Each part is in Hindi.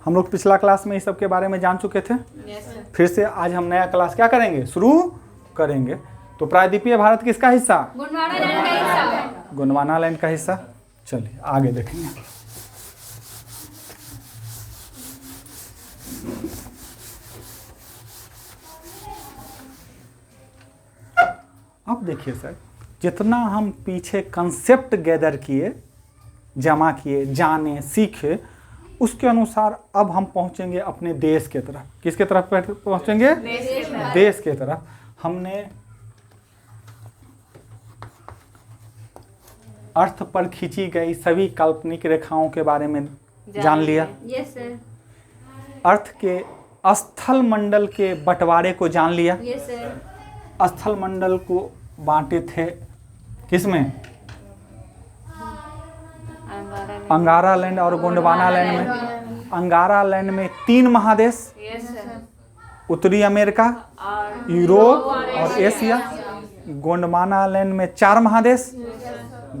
हम लोग पिछला क्लास में इस सब के बारे में जान चुके थे। फिर से आज हम नया क्लास क्या करेंगे, शुरू करेंगे। तो प्रायद्वीपीय भारत किसका हिस्सा, गोंडवाना लैंड का हिस्सा। चलिए आगे देखेंगे। अब देखिए सर, जितना हम पीछे कंसेप्ट गैदर किए, जमा किए, जाने, सीखे, उसके अनुसार अब हम पहुंचेंगे अपने देश के तरफ। किसके तरफ पहुंचेंगे, देश के तरफ। हमने अर्थ पर खींची गई सभी काल्पनिक रेखाओं के बारे में जान लिया। Yes sir. अर्थ के स्थल मंडल के बंटवारे को जान लिया। Yes sir. स्थल मंडल को बांटे थे किसमें, अंगारा लैंड और गोंडवाना लैंड में। अंगारा लैंड में 3 महादेश, यस सर। उत्तरी अमेरिका, यूरोप और एशिया। गोंडवाना लैंड में 4 महादेश,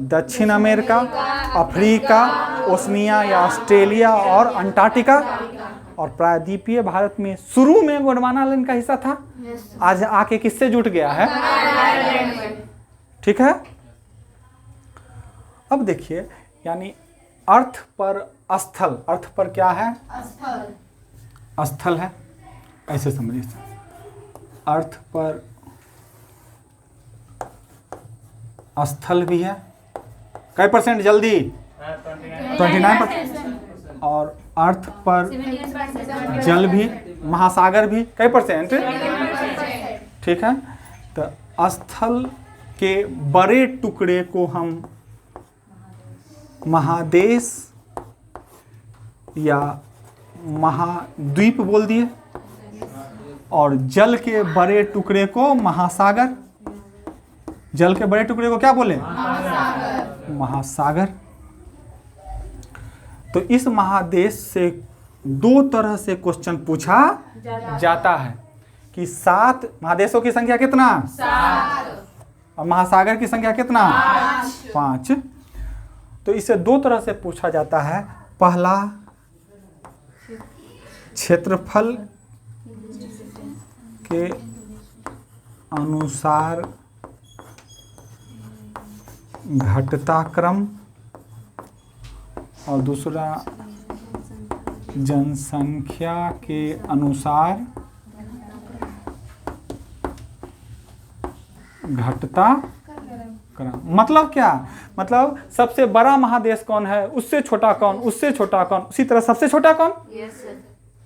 दक्षिण अमेरिका, अफ्रीका, ओशनिया या ऑस्ट्रेलिया और अंटार्कटिका। और प्रायद्वीपीय भारत में शुरू में गोंडवाना लैंड का हिस्सा था, आज आके किससे जुट गया है, ठीक है। अब देखिए, यानी अर्थ पर स्थल, अर्थ पर क्या है, स्थल है, ऐसे समझिए। अर्थ पर स्थल भी है, कई परसेंट जल्दी, 29%। और अर्थ पर जल भी, महासागर भी, कई परसेंट, ठीक है। तो स्थल के बड़े टुकड़े को हम महादेश या महाद्वीप बोल दिए, और जल के बड़े टुकड़े को महासागर, जल के बड़े टुकड़े को क्या बोले, महासागर। तो इस महादेश से 2 तरह से क्वेश्चन पूछा जाता है कि 7 महादेशों की संख्या कितना, 7, और महासागर की संख्या कितना, 5। तो इसे 2 तरह से पूछा जाता है। पहला, क्षेत्रफल के अनुसार घटता क्रम, और दूसरा जनसंख्या के अनुसार घटता क्रम। मतलब क्या, मतलब सबसे बड़ा महादेश कौन है, उससे छोटा कौन, उससे छोटा कौन, उसी तरह सबसे छोटा कौन। Yes sir.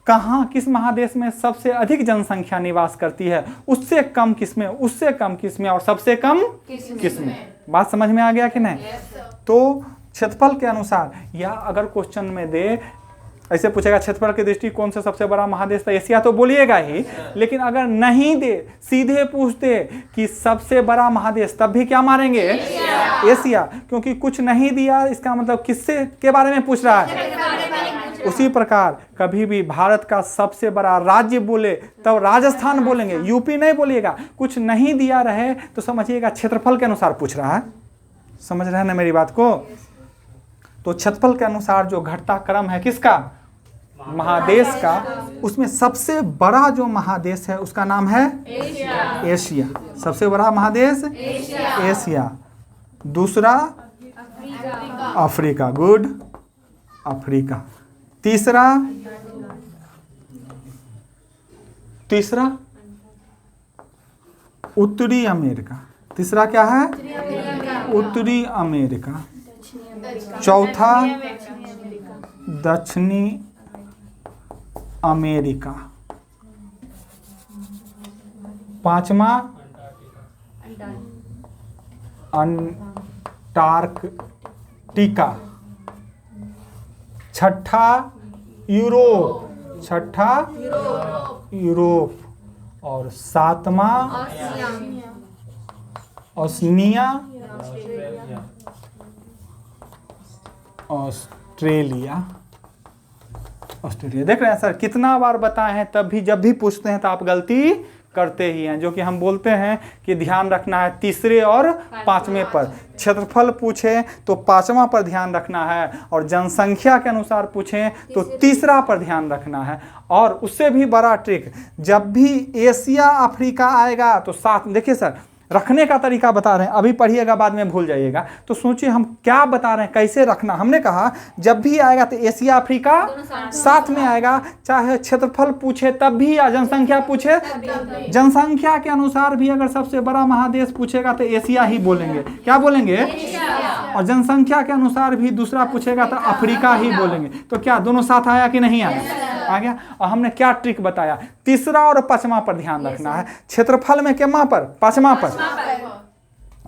कहाँ, किस महादेश में सबसे अधिक जनसंख्या निवास करती है, उससे कम किसमें, उससे कम किसमें, और सबसे कम किसमें। बात समझ में आ गया कि नहीं। तो क्षेत्रफल के अनुसार, या अगर क्वेश्चन में दे, ऐसे पूछेगा क्षेत्रफल की दृष्टि से सबसे बड़ा महादेश था, एशिया, तो बोलिएगा ही। लेकिन अगर नहीं दे, सीधे पूछ दे कि सबसे बड़ा महादेश, तब भी क्या मारेंगे, एशिया। क्योंकि कुछ नहीं दिया, इसका मतलब किससे के बारे में पूछ रहा है। उसी प्रकार कभी भी भारत का सबसे बड़ा राज्य बोले तब राजस्थान बोलेंगे, यूपी नहीं बोलिएगा। कुछ नहीं दिया रहे तो समझिएगा क्षेत्रफल के अनुसार पूछ रहा है। समझ रहे हैं ना मेरी बात को। तो क्षेत्रफल के अनुसार जो घटता क्रम है किसका, महादेश का, उसमें सबसे बड़ा जो महादेश है उसका नाम है एशिया। सबसे बड़ा महादेश एशिया। दूसरा अफ्रीका, गुड, अफ्रीका। तीसरा उत्तरी अमेरिका। तीसरा क्या है, उत्तरी अमेरिका। चौथा दक्षिणी अमेरिका। 5वां अंटार्कटिका। 6ठा यूरोप। और 7वां ओशनिया, ऑस्ट्रेलिया। देख रहे हैं सर, कितना बार बताए हैं, तब भी जब भी पूछते हैं तो आप गलती करते ही हैं, जो कि हम बोलते हैं कि ध्यान रखना है तीसरे और पांचवें पर। क्षेत्रफल पूछे तो पांचवा पर ध्यान रखना है, और जनसंख्या के अनुसार पूछें तो तीसरा पर ध्यान रखना है। और उससे भी बड़ा ट्रिक, जब भी एशिया अफ्रीका आएगा तो साथ, देखिए सर रखने का तरीका बता रहे हैं, अभी पढ़िएगा बाद में भूल जाइएगा, तो सोचिए हम क्या बता रहे हैं, कैसे रखना। हमने कहा जब भी आएगा तो एशिया अफ्रीका साथ में आएगा, चाहे क्षेत्रफल पूछे तब भी या जनसंख्या पूछे, जनसंख्या के अनुसार भी अगर सबसे बड़ा महादेश पूछेगा तो एशिया ही बोलेंगे। क्या बोलेंगे? और जनसंख्या के अनुसार भी दूसरा पूछेगा तो अफ्रीका ही बोलेंगे। तो क्या दोनों साथ आया कि नहीं आया? आ गया। और हमने क्या ट्रिक बताया, तीसरा और पांचवा पर ध्यान रखना है। क्षेत्रफल में केमा पर? पांचवा पर।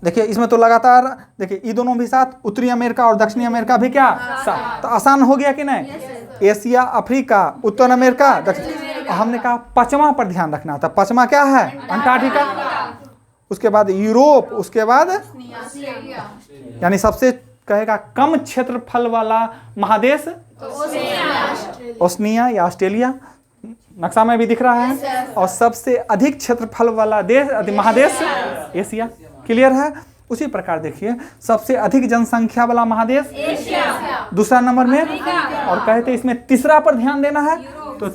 देखिए इसमें तो लगातार, देखिए ये दोनों भी साथ, उत्तरी अमेरिका और दक्षिणी अमेरिका भी क्या साथ, तो आसान हो गया कि नहीं? एशिया अफ्रीका, उत्तर अमेरिका, दक्षिण। हमने कहा पांचवा पर ध्यान रखना था। पांचवा क्या है? अंटार्कटिका, उसके बाद यूरोप, उसके बाद यानी सबसे कहेगा कम क्षेत्रफल वाला महादेश ओशनिया या ऑस्ट्रेलिया, नक्शा में भी दिख रहा है। और सबसे अधिक क्षेत्रफल वाला देश महादेश एशिया। क्लियर है? उसी प्रकार देखिए सबसे अधिक जनसंख्या वाला महादेश एशिया, दूसरा नंबर में, और कहते इसमें तीसरा पर ध्यान देना है। तो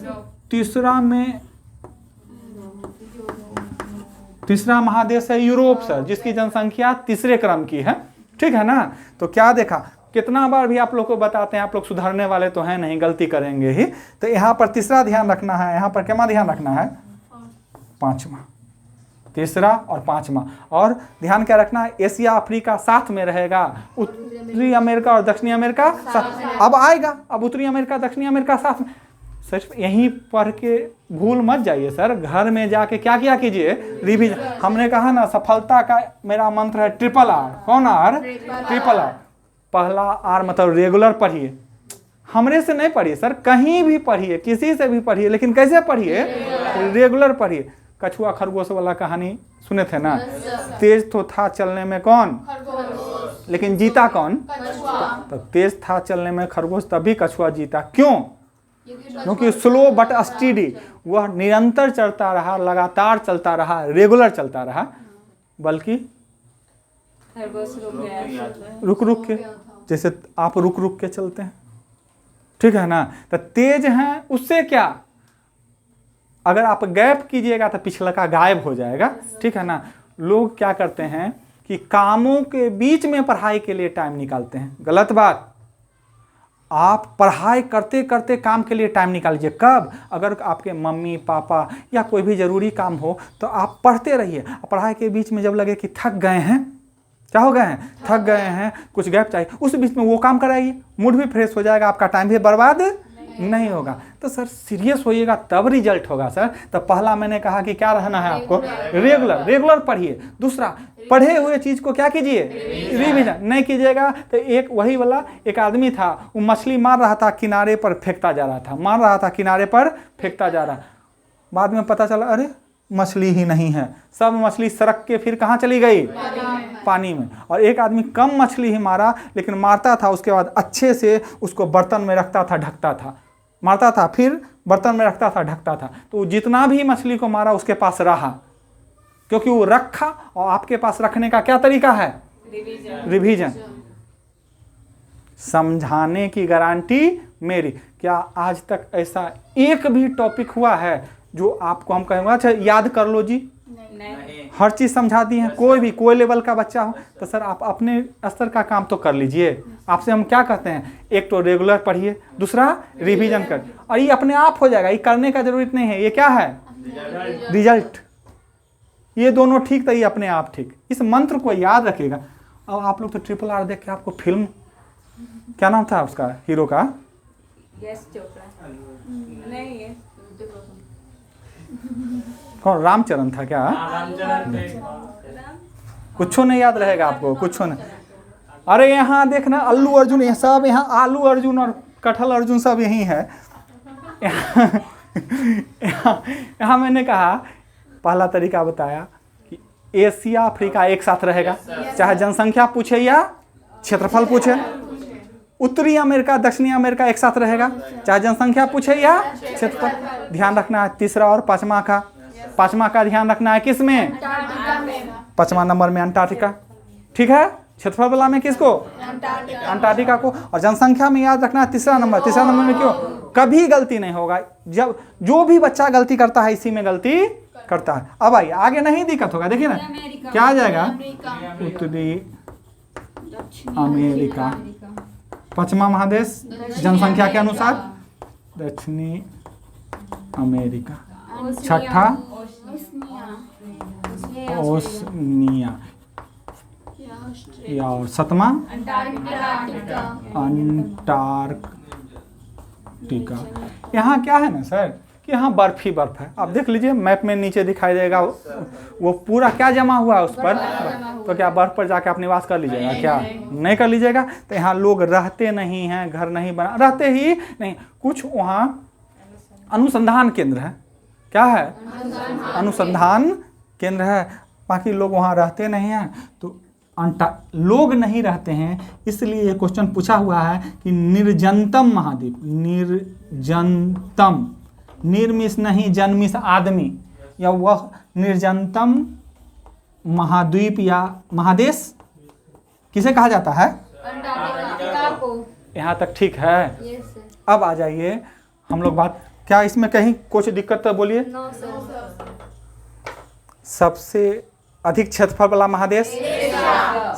तीसरा महादेश है यूरोप सर, जिसकी जनसंख्या तीसरे क्रम की है। ठीक है ना? तो क्या देखा, कितना बार भी आप लोग को बताते हैं, आप लोग सुधारने वाले तो हैं नहीं, गलती करेंगे ही। तो यहाँ पर तीसरा ध्यान रखना है, यहाँ पर क्या ध्यान रखना है? पांचवा। तीसरा और पांचवा। और ध्यान क्या रखना है? एशिया अफ्रीका साथ में रहेगा, उत्तरी अमेरिका और दक्षिणी अमेरिका साथ। अब आएगा, अब उत्तरी अमेरिका दक्षिणी अमेरिका साथ में। सिर्फ यहीं पढ़ के भूल मत जाइए सर, घर में जाके क्या किया कीजिए, रिवीजन। हमने कहा ना सफलता का मेरा मंत्र है ट्रिपल आर। कौन आर? Triple R. पहला आर मतलब रेगुलर पढ़िए, हमरे से नहीं पढ़िए सर, कहीं भी पढ़िए, किसी से भी पढ़िए, लेकिन कैसे पढ़िए? रेगुलर पढ़िए। कछुआ खरगोश वाला कहानी सुने थे ना? तेज तो था चलने में कौन, लेकिन जीता कौन? तो तेज था चलने में खरगोश, तभी कछुआ जीता। क्यों? क्योंकि स्लो बट स्टीडी, वह निरंतर चलता रहा, लगातार चलता रहा, रेगुलर चलता रहा, बल्कि रुक रुक के, जैसे आप रुक रुक के चलते हैं। ठीक है ना? तो तेज हैं, उससे क्या, अगर आप गैप कीजिएगा तो पिछला का गायब हो जाएगा। ठीक है ना? लोग क्या करते हैं कि कामों के बीच में पढ़ाई के लिए टाइम निकालते हैं, गलत बात। आप पढ़ाई करते करते काम के लिए टाइम निकालिए। कब? अगर आपके मम्मी पापा या कोई भी जरूरी काम हो तो आप पढ़ते रहिए। पढ़ाई के बीच में जब लगे कि थक गए हैं, क्या हो गए हैं? थक गए हैं, कुछ गैप चाहिए, उस बीच में वो काम कराइए, मूड भी फ्रेश हो जाएगा, आपका टाइम भी बर्बाद नहीं होगा। तो सर सीरियस होइएगा तब रिजल्ट होगा सर। तो पहला मैंने कहा कि क्या रहना है आपको? रेगुलर पढ़िए। दूसरा, पढ़े हुए चीज को क्या कीजिए? रिवीजन। नहीं कीजिएगा तो एक वही वाला एक आदमी था, वो मछली मार रहा था, किनारे पर फेंकता जा रहा था, मार रहा था, किनारे पर फेंकता जा रहा। बाद में पता चला अरे मछली ही नहीं है, सब मछली सड़क के फिर कहाँ चली गई? पानी में। और एक आदमी कम मछली ही मारा, लेकिन मारता था उसके बाद अच्छे से उसको बर्तन में रखता था, ढकता था, मारता था फिर बर्तन में रखता था, ढकता था। तो जितना भी मछली को मारा उसके पास रहा, क्योंकि वो रखा। और आपके पास रखने का क्या तरीका है? रिवीजन। समझाने की गारंटी मेरी। क्या आज तक ऐसा एक भी टॉपिक हुआ है जो आपको हम कहेंगे अच्छा याद कर लो जी? नहीं। हर चीज समझा दी है। कोई भी कोई लेवल का बच्चा हो तो सर आप अपने स्तर का काम तो कर लीजिए। आपसे हम क्या कहते हैं? एक तो रेगुलर पढ़िए, दूसरा रिवीजन कर, और ये अपने आप हो जाएगा, ये करने का जरूरत नहीं है। ये क्या है? रिजल्ट। ये दोनों ठीक तो ये अपने आप ठीक। इस मंत्र को याद रखिएगा। और आप लोग तो ट्रिपल आर देख के आपको फिल्म, क्या नाम था उसका हीरो का? यश चोपड़ा। नहीं है कौन? रामचरण था क्या? कुछ नहीं याद रहेगा आपको, कुछ नहीं। अरे यहाँ देखना अल्लू अर्जुन, ये सब यहाँ आलू अर्जुन और कटहल अर्जुन सब यही है। यहाँ मैंने कहा पहला तरीका बताया कि एशिया अफ्रीका एक साथ रहेगा, चाहे जनसंख्या पूछे या क्षेत्रफल पूछे। उत्तरी अमेरिका दक्षिणी अमेरिका एक साथ रहेगा, चाहे जनसंख्या पूछे या क्षेत्रफल। ध्यान रखना है तीसरा और पांचवा का। पांचवा का ध्यान रखना है किसमें, पांचवा नंबर में अंटार्कटिका। ठीक है, क्षेत्रफल वाला में किसको, अंटार्कटिका को। और जनसंख्या में याद रखना है तीसरा नंबर। तीसरा नंबर में क्यों, कभी गलती नहीं होगा, जब जो भी बच्चा गलती करता है इसी में गलती करता है। अब आइए आगे नहीं दिक्कत होगा, देखिए ना क्या आ जाएगा, उत्तरी अमेरिका। पांचवा महादेश जनसंख्या के अनुसार दक्षिणी अमेरिका। छठा ओशनिया या और सातवां अंटार्कटिका। यहाँ क्या है ना सर कि यहाँ बर्फ ही बर्फ है। आप देख लीजिए मैप में नीचे दिखाई देगा वो पूरा क्या जमा हुआ है उस पर। तो क्या बर्फ पर जाके आप निवास कर लीजिएगा, क्या नहीं कर लीजिएगा। तो यहाँ लोग रहते नहीं हैं, घर नहीं बना, रहते ही नहीं। कुछ वहाँ अनुसंधान केंद्र है, क्या है, अनुसंधान केंद्र है, बाकी लोग वहाँ रहते नहीं हैं। तो लोग नहीं रहते हैं, इसलिए ये क्वेश्चन पूछा हुआ है कि निर्जनतम महाद्वीप, निर्जनतम, निर्मिस नहीं जन्मिस आदमी, या वह निर्जनतम महाद्वीप या महादेश किसे कहा जाता है, यहाँ तक ठीक है। अब आ जाइए हम लोग बात, क्या इसमें कहीं कुछ दिक्कत तो बोलिए। सबसे अधिक क्षेत्रफल वाला महादेश,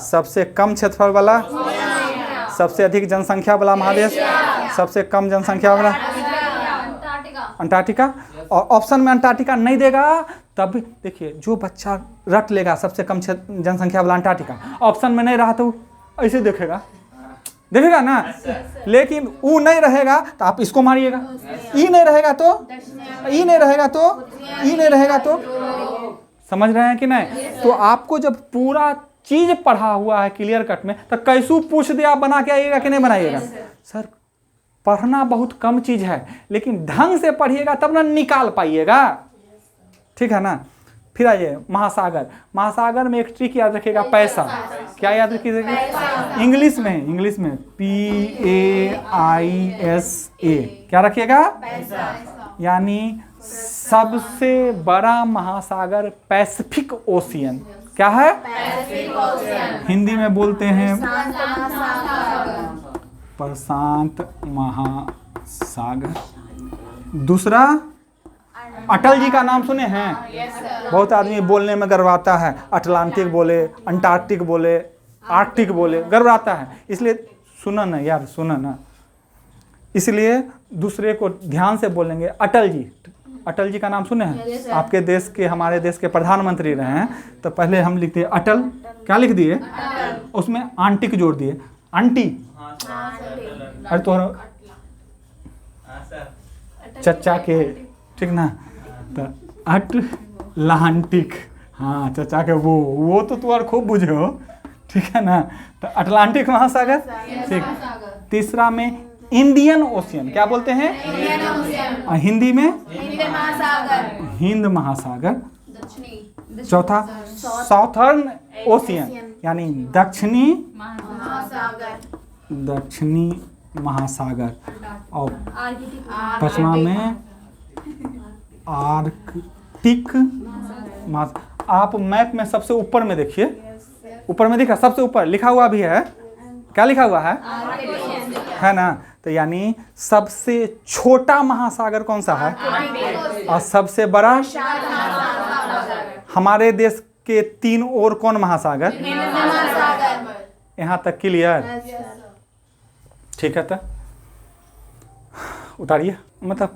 सबसे कम क्षेत्रफल वाला, सबसे अधिक जनसंख्या वाला महादेश, सबसे कम जनसंख्या वाला अंटार्कटिका। और ऑप्शन में अंटार्कटिका नहीं देगा तब भी देखिए जो बच्चा रट लेगा सबसे कम जनसंख्या वाला अंटार्कटिका, ऑप्शन में नहीं रहा तो ऐसे देखेगा ना। लेकिन ऊ नहीं रहेगा तो आप इसको मारिएगा, ई नहीं रहेगा तो ई नहीं रहेगा तो ई नहीं रहेगा तो, समझ रहे हैं कि नहीं। तो आपको जब पूरा चीज पढ़ा हुआ है क्लियर कट में, तो कैसू पूछ दे आप बना के आइएगा कि नहीं बनाइएगा। सर पढ़ना बहुत कम चीज है, लेकिन ढंग से पढ़िएगा तब ना निकाल पाइएगा, ठीक है ना। फिर आइए महासागर। महासागर में एक ट्रिक याद रखिएगा, पैसा। क्या याद रखिएगा, इंग्लिश में PAISA, क्या रखिएगा, यानी सबसे बड़ा महासागर पैसिफिक ओशियन। क्या है, हिंदी में बोलते हैं प्रशांत महासागर। दूसरा अटल जी का नाम सुने हैं, बहुत आदमी बोलने में गर्वाता है, अटलांटिक बोले, अंटार्कटिक बोले, आर्कटिक बोले, गर्वाता है। इसलिए सुना ना यार, सुना ना, इसलिए दूसरे को ध्यान से बोलेंगे। अटल जी, अटल जी का नाम सुने हैं, आपके देश के, हमारे देश के प्रधानमंत्री रहे हैं। तो पहले हम लिखते हैं अटल, क्या लिख दिए, उसमें आंटिक जोड़ दिए, आंटी। अरे तो चचा के, ठीक ना, तो अटलांटिक, हाँ चचा के, वो तो तुम खूब बुझे हो, ठीक है ना। तो अटलांटिक महासागर, ठीक। तीसरा में इंडियन ओशियन, क्या बोलते हैं, हिंदी में हिंद महासागर। चौथा साउथर्न ओशियन, यानी दक्षिणी महासागर। और पांचवा में आर्कटिक महासागर। आप मैप में सबसे ऊपर में देखिए, ऊपर में दिखा, सबसे ऊपर लिखा हुआ भी है, क्या लिखा हुआ है ना। तो यानी सबसे छोटा महासागर कौन सा है, और सबसे बड़ा हमारे देश के तीन और कौन महासागर, यहाँ तक क्लियर, ठीक है। तो उतारिए, मतलब